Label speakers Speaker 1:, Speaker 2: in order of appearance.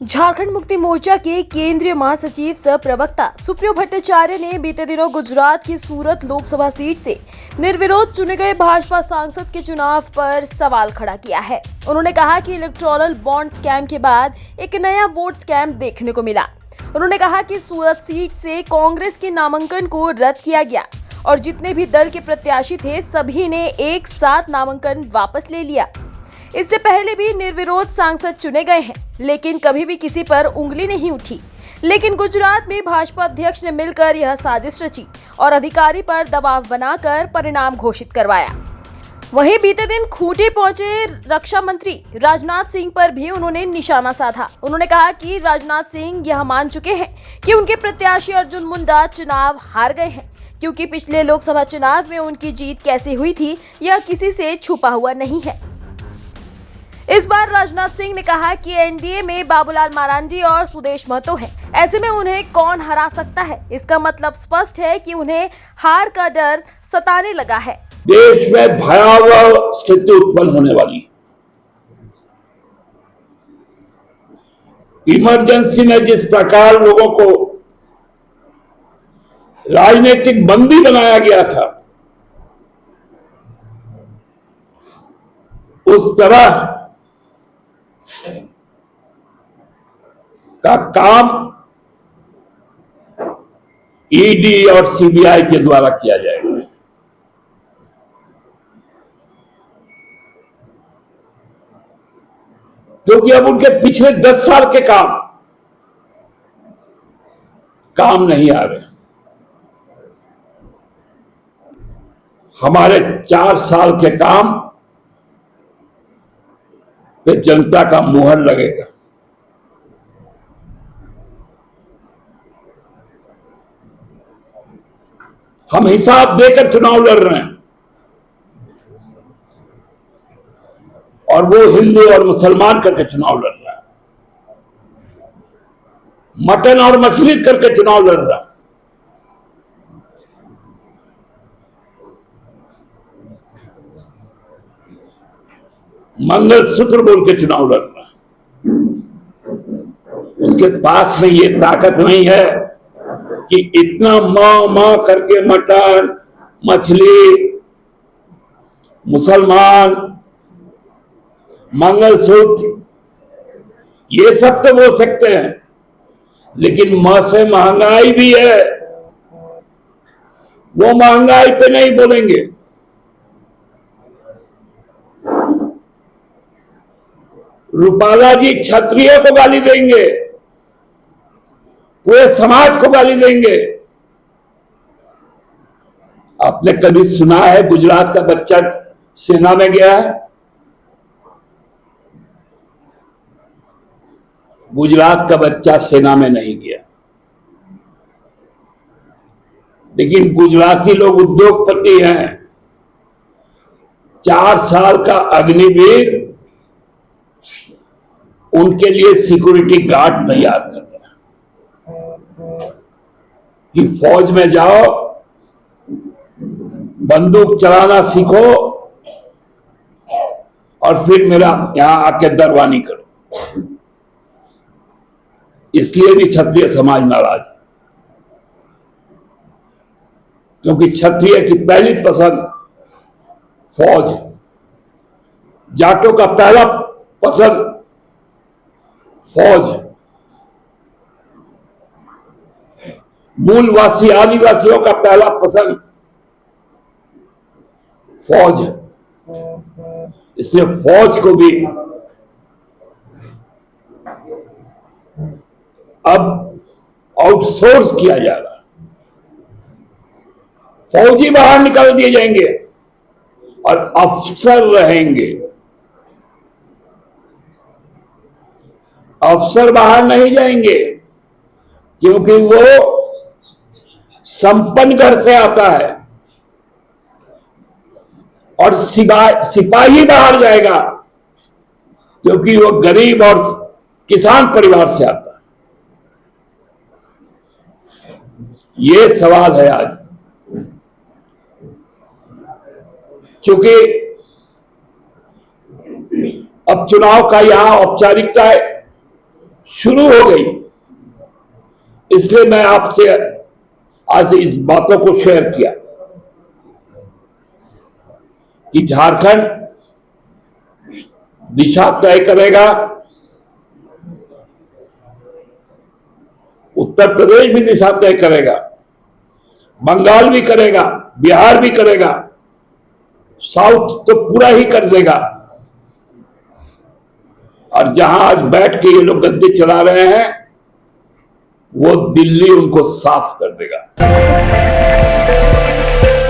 Speaker 1: झारखंड मुक्ति मोर्चा के केंद्रीय महासचिव सह प्रवक्ता सुप्रियो भट्टाचार्य ने बीते दिनों गुजरात की सूरत लोकसभा सीट से निर्विरोध चुने गए भाजपा सांसद के चुनाव पर सवाल खड़ा किया है। उन्होंने कहा कि इलेक्टोरल बॉन्ड स्कैम के बाद एक नया वोट स्कैम देखने को मिला। उन्होंने कहा कि सूरत सीट से कांग्रेस के नामांकन को रद्द किया गया और जितने भी दल के प्रत्याशी थे सभी ने एक साथ नामांकन वापस ले लिया। इससे पहले भी निर्विरोध सांसद चुने गए हैं, लेकिन कभी भी किसी पर उंगली नहीं उठी। लेकिन गुजरात में भाजपा अध्यक्ष ने मिलकर यह साजिश रची और अधिकारी पर दबाव बनाकर परिणाम घोषित करवाया। वहीं बीते दिन खूंटी पहुंचे रक्षा मंत्री राजनाथ सिंह पर भी उन्होंने निशाना साधा। उन्होंने कहा कि राजनाथ सिंह यह मान चुके हैं कि उनके प्रत्याशी अर्जुन मुंडा चुनाव हार गए हैं, क्योंकि पिछले लोकसभा चुनाव में उनकी जीत कैसे हुई थी यह किसी से छुपा हुआ नहीं है। इस बार राजनाथ सिंह ने कहा कि एनडीए में बाबूलाल मरांडी और सुदेश महतो हैं। ऐसे में उन्हें कौन हरा सकता है? इसका मतलब स्पष्ट है कि उन्हें हार का डर सताने लगा है।
Speaker 2: देश में भयावह स्थिति उत्पन्न होने वाली, इमरजेंसी में जिस प्रकार लोगों को राजनीतिक बंदी बनाया गया था, उस तरह का काम ईडी और सीबीआई के द्वारा किया जाएगा। क्योंकि अब उनके पिछले 10 साल के काम नहीं आ रहे। हमारे 4 साल के काम पे जनता का मुहर लगेगा। हम हिसाब देकर चुनाव लड़ रहे हैं और वो हिंदू और मुसलमान करके चुनाव लड़ रहा है, मटन और मछली करके चुनाव लड़ रहा है। मंगलसूत्र बोल के चुनाव लड़ रहा है। उसके पास में ये ताकत नहीं है कि इतना मां करके मटन, मछली, मुसलमान, मंगलसूत्र ये सब तो बोल सकते हैं, लेकिन मां से महंगाई भी है, वो महंगाई पे नहीं बोलेंगे। रूपाला जी क्षत्रिय को गाली देंगे, पूरे समाज को गाली देंगे। आपने कभी सुना है गुजरात का बच्चा सेना में गया है? गुजरात का बच्चा सेना में नहीं गया, लेकिन गुजराती लोग उद्योगपति हैं। 4 साल का अग्निवीर उनके लिए सिक्योरिटी गार्ड तैयार कर दिया कि फौज में जाओ, बंदूक चलाना सीखो और फिर मेरा यहां आके दरबानी करो। इसलिए भी क्षत्रिय समाज नाराज, क्योंकि क्षत्रिय की पहली पसंद फौज है, जाटों का पहला पसंद फौज है, मूलवासी आदिवासियों का पहला पसंद फौज है। इसलिए फौज को भी अब आउटसोर्स किया जा रहा है। फौजी बाहर निकाल दिए जाएंगे और अफसर रहेंगे। अफसर बाहर नहीं जाएंगे, क्योंकि वो संपन्न घर से आता है, और सिपाही बाहर जाएगा क्योंकि वो गरीब और किसान परिवार से आता है। ये सवाल है आज, क्योंकि अब चुनाव का यहां औपचारिकताएं शुरू हो गई, इसलिए मैं आपसे आज इस बातों को शेयर किया कि झारखंड दिशा तय करेगा, उत्तर प्रदेश भी दिशा तय करेगा, बंगाल भी करेगा, बिहार भी करेगा, साउथ तो पूरा ही कर देगा, और जहां आज बैठ के ये लोग गद्दी चला रहे हैं वो दिल्ली उनको साफ कर देगा।